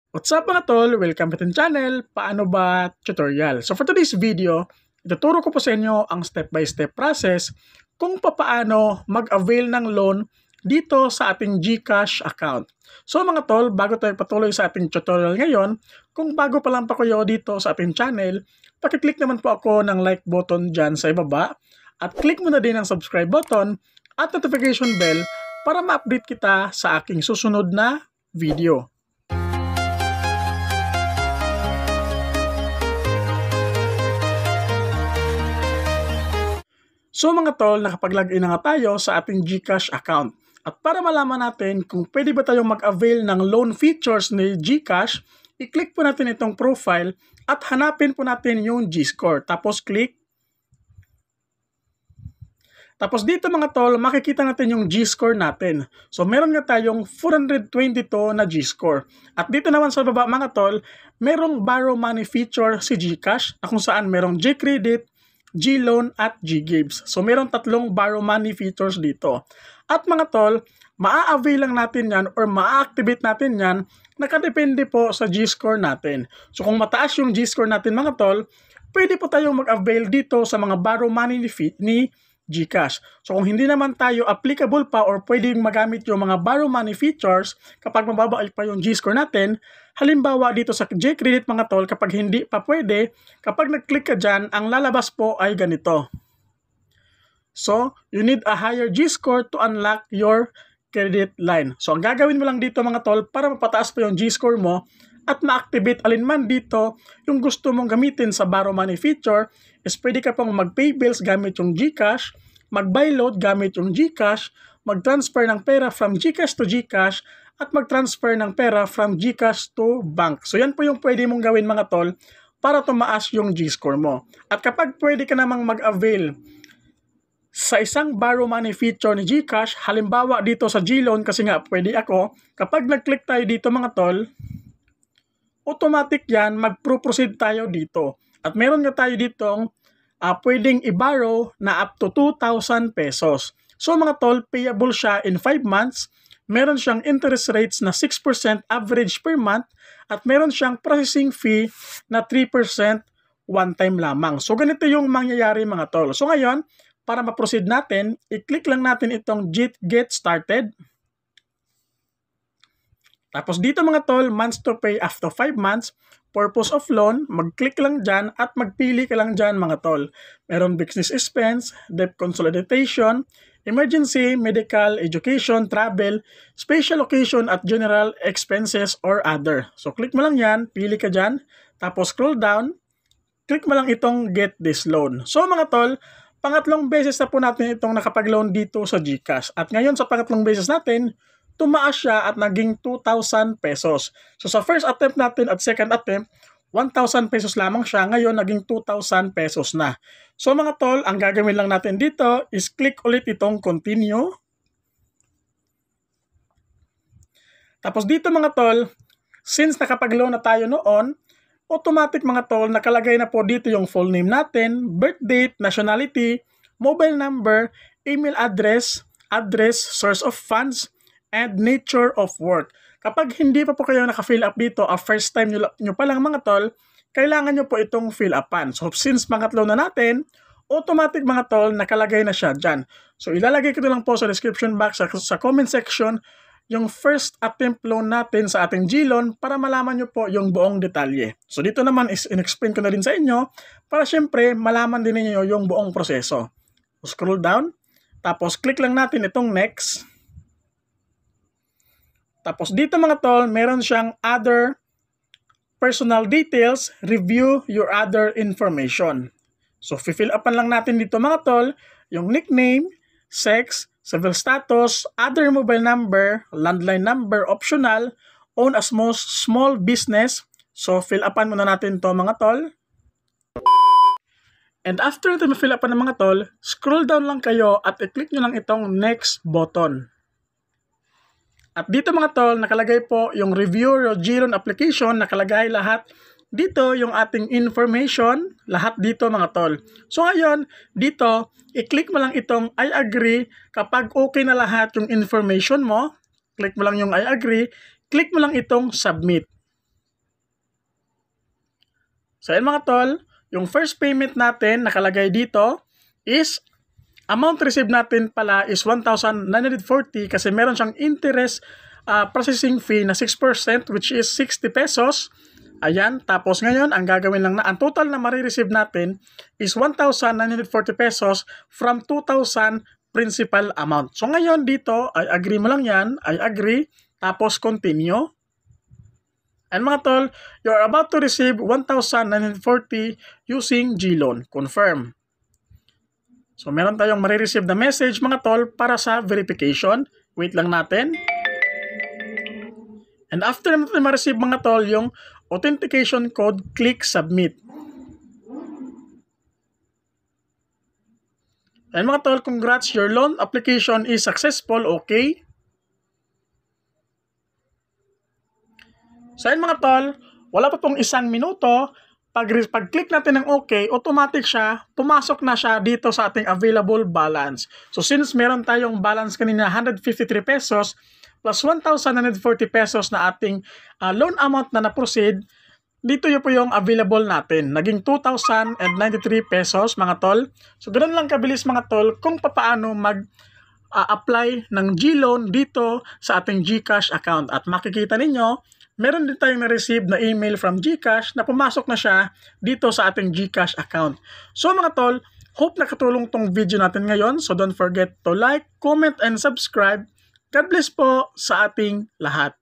What's up mga tol? Welcome to the channel, Paano Ba Tutorial. So for today's video, ituturo ko po sa inyo ang step-by-step process kung paano mag-avail ng loan dito sa ating GCash account. So mga tol, bago tayo patuloy sa ating tutorial ngayon, kung bago pa lang pa kayo dito sa ating channel, pakiclick naman po ako ng like button dyan sa ibaba at click mo na din ang subscribe button at notification bell para ma-update kita sa aking susunod na video. So mga tol, nakapag-login na nga tayo sa ating GCash account. At para malaman natin kung pwede ba tayong mag-avail ng loan features ni GCash, i-click po natin itong profile at hanapin po natin yung G-score. Tapos click. Tapos dito mga tol, makikita natin yung G-score natin. So meron nga tayong 422 na G-score. At dito naman sa baba mga tol, merong borrow money feature si GCash na kung saan merong G-credit, G-loan at G-gives. So meron tatlong borrow money features dito. At mga tol, maa-avail lang natin yan or maa-activate natin yan, nakadepende po sa G-score natin. So kung mataas yung G-score natin mga tol, pwede po tayong mag-avail dito sa mga borrow money ni GCash. So kung hindi naman tayo applicable pa or pwedeng magamit yung mga borrow money features kapag mababa pa yung G-score natin, halimbawa dito sa G-credit mga tol, kapag hindi pa pwede, kapag nag-click ka dyan, ang lalabas po ay ganito. So, you need a higher G-score to unlock your credit line. So, ang gagawin mo lang dito mga tol, para mapataas pa yung G-score mo at ma-activate alinman dito yung gusto mong gamitin sa borrow money feature, is pwede ka pong mag-pay bills gamit yung GCash, mag-buy load gamit yung GCash, mag-transfer ng pera from GCash to GCash, at mag-transfer ng pera from GCash to bank. So yan po yung pwede mong gawin mga tol para tumaas yung G-score mo. At kapag pwede ka namang mag-avail sa isang borrow money feature ni GCash, halimbawa dito sa G-loan kasi nga pwede ako, kapag nag-click tayo dito mga tol, automatic yan, mag-proceed tayo dito. At meron nga tayo ditong pwedeng i-borrow na up to 2,000 pesos. So mga tol, payable siya in 5 months, meron siyang interest rates na 6% average per month, at meron siyang processing fee na 3% one time lamang. So ganito yung mangyayari mga tol. So ngayon, para ma-proceed natin, i-click lang natin itong get started. Tapos dito mga tol, months to pay after 5 months, purpose of loan, mag-click lang dyan at magpili ka lang dyan mga tol. Meron business expense, debt consolidation, emergency, medical, education, travel, special occasion at general expenses or other. So click mo lang yan, pili ka dyan, tapos scroll down, click mo lang itong get this loan. So mga tol, pangatlong beses na po natin itong nakapag-loan dito sa GCash. At ngayon sa pangatlong beses natin, tumaas siya at naging 2,000 pesos. So sa first attempt natin at second attempt, 1,000 pesos lamang siya, ngayon naging 2,000 pesos na. So mga tol, ang gagawin lang natin dito is click ulit itong continue. Tapos dito mga tol, since nakapag-loan na tayo noon, automatic mga tol, nakalagay na po dito yung full name natin, birth date, nationality, mobile number, email address, source of funds, and nature of work. Kapag hindi pa po kayo naka-fill up dito, first time nyo pa lang mga tol, kailangan nyo po itong fill upan. So since pangatlo na natin, automatic mga tol, nakalagay na siya dyan. So ilalagay ko lang po sa description box, sa comment section, yung first attempt loan natin sa ating G-loan para malaman nyo po yung buong detalye. So dito naman is in-explain ko na rin sa inyo para syempre malaman din niyo yung buong proseso. So, scroll down, tapos click lang natin itong next. Tapos dito mga tol, meron siyang other personal details, review your other information. So fill upan lang natin dito mga tol, yung nickname, sex, civil status, other mobile number, landline number, optional, own a small business. So fill upan muna natin to mga tol. And after natin ma-fill upan ng mga tol, scroll down lang kayo at i-click nyo lang itong next button. At dito mga tol, nakalagay po yung review your G-loan application, nakalagay lahat. Dito yung ating information, lahat dito mga tol. So ngayon, dito, i-click mo lang itong I agree kapag okay na lahat yung information mo. Click mo lang yung I agree, click mo lang itong submit. So yan mga tol, yung first payment natin nakalagay dito is amount received natin pala is 1,940 kasi meron siyang interest processing fee na 6% which is 60 pesos. Ayan, tapos ngayon ang gagawin lang na ang total na marireceive natin is 1,940 pesos from 2,000 principal amount. So ngayon dito, ay agree mo lang yan, I agree, tapos continue. And mga tol, you're about to receive 1,940 using GLoan. Confirm. So meron tayong marireceive na message mga tol para sa verification. Wait lang natin. And after natin ma-receive mga tol yung authentication code, click submit. And mga tol, congrats, your loan application is successful, okay? So ayun mga tol, wala pa pong 1 minuto, pag-click natin ng okay, automatic siya, pumasok na siya dito sa ating available balance. So since meron tayong balance kanina 153 pesos plus 1,940 pesos na ating loan amount na na-proceed, dito yun po yung available natin. Naging 2,093 pesos mga tol. So ganoon lang kabilis mga tol kung paano mag-apply ng GLoan dito sa ating GCash account. At makikita ninyo, meron din tayong na-receive na email from GCash na pumasok na siya dito sa ating GCash account. So mga tol, hope nakatulong tong video natin ngayon. So don't forget to like, comment, and subscribe. God bless po sa ating lahat.